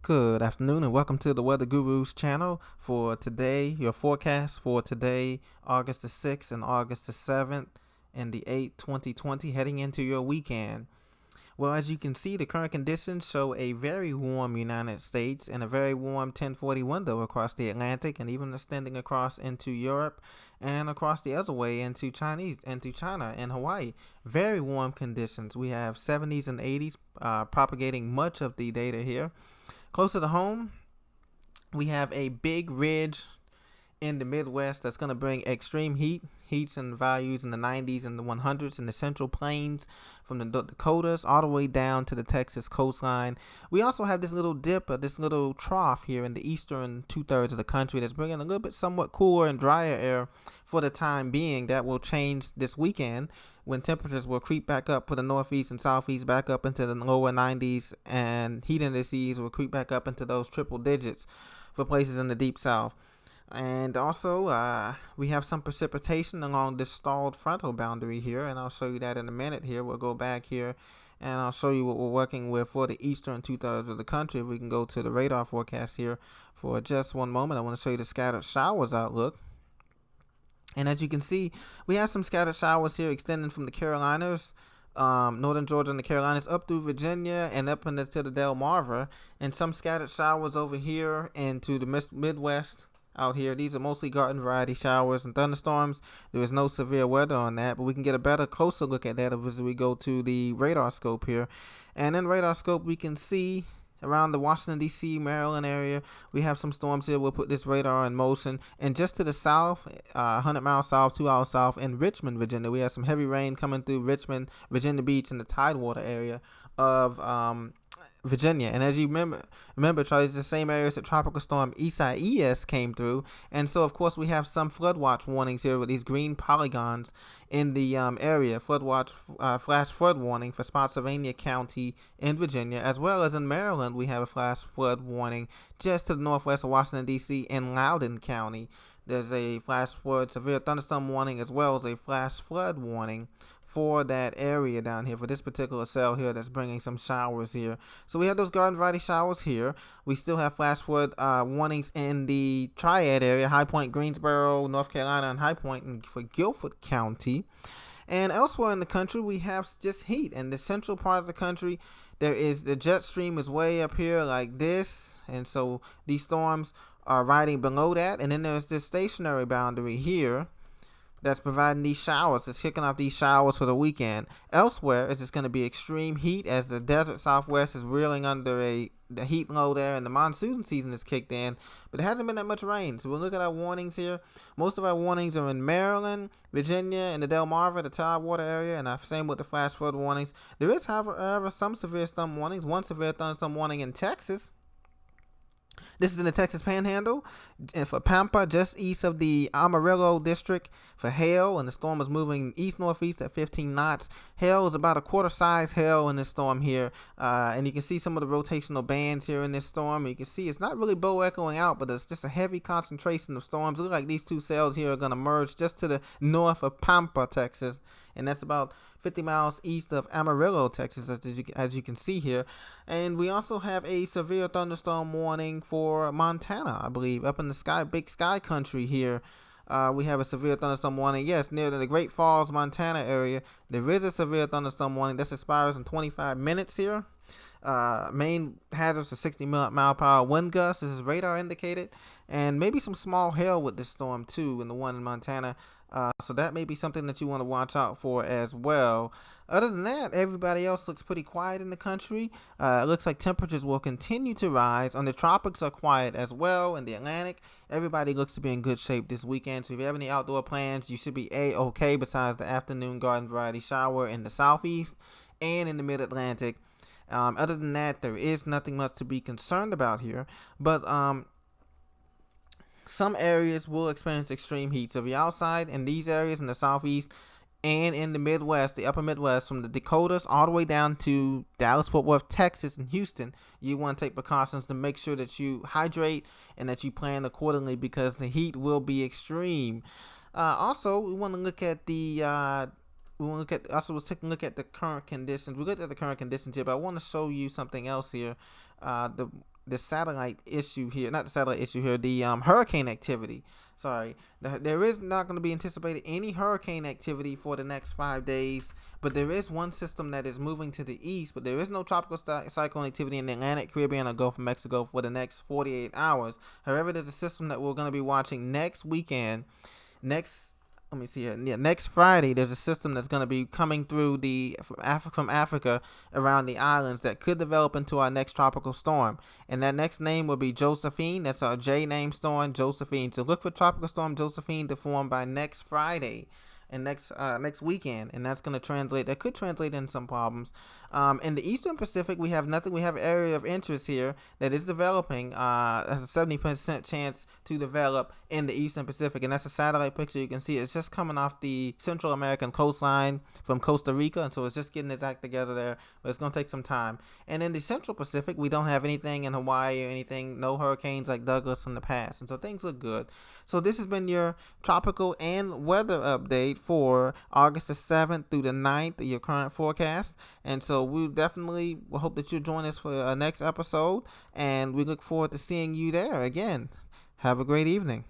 Good afternoon and welcome to the Weather Guru's channel for today, your forecast for today, August the 6th and August the 7th and the 8th, 2020, heading into your weekend. Well, as you can see, the current conditions show a very warm United States and a very warm 1040 window across the Atlantic and even extending across into Europe and across the other way into China and Hawaii. Very warm conditions. We have 70s and 80s propagating much of the data here. Closer to home, we have a big ridge in the Midwest that's going to bring extreme heats and values in the 90s and the 100s in the Central Plains from the Dakotas all the way down to the Texas coastline. We also have this little dip, this little trough here in the eastern two-thirds of the country that's bringing a little bit somewhat cooler and drier air for the time being. That will change this weekend when temperatures will creep back up for the northeast and southeast, back up into the lower 90s, and heat indices will creep back up into those triple digits for places in the deep south. And also, we have some precipitation along this stalled frontal boundary here, and I'll show you that in a minute here. We'll go back here, and I'll show you what we're working with for the eastern two-thirds of the country. If we can go to the radar forecast here for just one moment, I want to show you the scattered showers outlook. And as you can see, we have some scattered showers here extending from the Carolinas, northern Georgia and the Carolinas up through Virginia and up into the Delmarva, and some scattered showers over here into the Midwest out here. These are mostly garden variety showers and thunderstorms. There is no severe weather on that, but we can get a better closer look at that as we go to the radar scope here. And in radar scope, we can see around the Washington, D.C., Maryland area, we have some storms here. We'll put this radar in motion. And just to the south, 100 miles south, 2 hours south, in Richmond, Virginia, we have some heavy rain coming through Richmond, Virginia Beach, and the Tidewater area of Virginia. And as you remember, Charlie, it's the same areas that Tropical Storm Isaias came through. And so, of course, we have some flood watch warnings here with these green polygons in the area. Flood watch, flash flood warning for Spotsylvania County in Virginia, as well as in Maryland. We have a flash flood warning just to the northwest of Washington, D.C. in Loudoun County. There's a flash flood severe thunderstorm warning as well as a flash flood warning for that area down here, for this particular cell here that's bringing some showers here. So we have those garden variety showers here. We still have flash flood warnings in the Triad area, High Point, Greensboro, North Carolina, and High Point and for Guilford County. And elsewhere in the country, we have just heat. In the central part of the country, there is the jet stream is way up here like this. And so these storms are riding below that. And then there's this stationary boundary here that's providing these showers. It's kicking off these showers for the weekend. Elsewhere, it's just going to be extreme heat as the desert southwest is reeling under the heat low there, and the monsoon season is kicked in, but it hasn't been that much rain. So we'll look at our warnings here. Most of our warnings are in Maryland, Virginia, and the Delmarva, the Tidewater area, and same with the flash flood warnings. There is, however, some severe storm warnings. One severe thunderstorm warning in Texas. This is in the Texas Panhandle, and for Pampa, just east of the Amarillo district, for hail, and the storm is moving east-northeast at 15 knots. Hail is about a quarter-size hail in this storm here, and you can see some of the rotational bands here in this storm. You can see it's not really bow echoing out, but it's just a heavy concentration of storms. It looks like these two cells here are going to merge just to the north of Pampa, Texas, and that's about 50 miles east of Amarillo, Texas, as you can see here. And we also have a severe thunderstorm warning for Montana, I believe, up in the big sky country here. We have a severe thunderstorm warning. Yes, near the Great Falls, Montana area, there is a severe thunderstorm warning. This expires in 25 minutes here. Main hazards are 60 mile per hour wind gusts. This is radar indicated. And maybe some small hail with this storm, too, in the one in Montana. So that may be something that you want to watch out for as well. Other than that, everybody else looks pretty quiet in the country. It looks like temperatures will continue to rise. And the tropics are quiet as well. In the Atlantic, everybody looks to be in good shape this weekend. So if you have any outdoor plans, you should be A-okay besides the afternoon garden variety shower in the southeast and in the mid-Atlantic. Other than that, there is nothing much to be concerned about here. But some areas will experience extreme heat. So if you're outside in these areas in the southeast and in the Midwest, the upper Midwest, from the Dakotas all the way down to Dallas, Fort Worth, Texas, and Houston, you want to take precautions to make sure that you hydrate and that you plan accordingly because the heat will be extreme. Also, we want to look at let's take a look at the current conditions. We looked at the current conditions here, but I want to show you something else here. The the satellite issue here, not the satellite issue here, the hurricane activity. Sorry, there is not going to be anticipated any hurricane activity for the next 5 days, but there is one system that is moving to the east, but there is no tropical cyclone activity in the Atlantic, Caribbean, or Gulf of Mexico for the next 48 hours. However, there's a system that we're going to be watching next weekend. Let me see here. Yeah, next Friday, there's a system that's going to be coming through from Africa around the islands that could develop into our next tropical storm. And that next name will be Josephine. That's our J name storm, Josephine. So look for tropical storm Josephine to form by next Friday and next weekend, and that's going to translate. That could translate in some problems. In the Eastern Pacific, we have nothing. We have an area of interest here that is developing. Has a 70% chance to develop in the Eastern Pacific, and that's a satellite picture. You can see it's just coming off the Central American coastline from Costa Rica, and so it's just getting its act together there. But it's going to take some time. And in the Central Pacific, we don't have anything in Hawaii or anything. No hurricanes like Douglas from the past, and so things look good. So this has been your tropical and weather update for August the 7th through the 9th, your current forecast. And so we definitely hope that you'll join us for our next episode, and we look forward to seeing you there again. Have a great evening.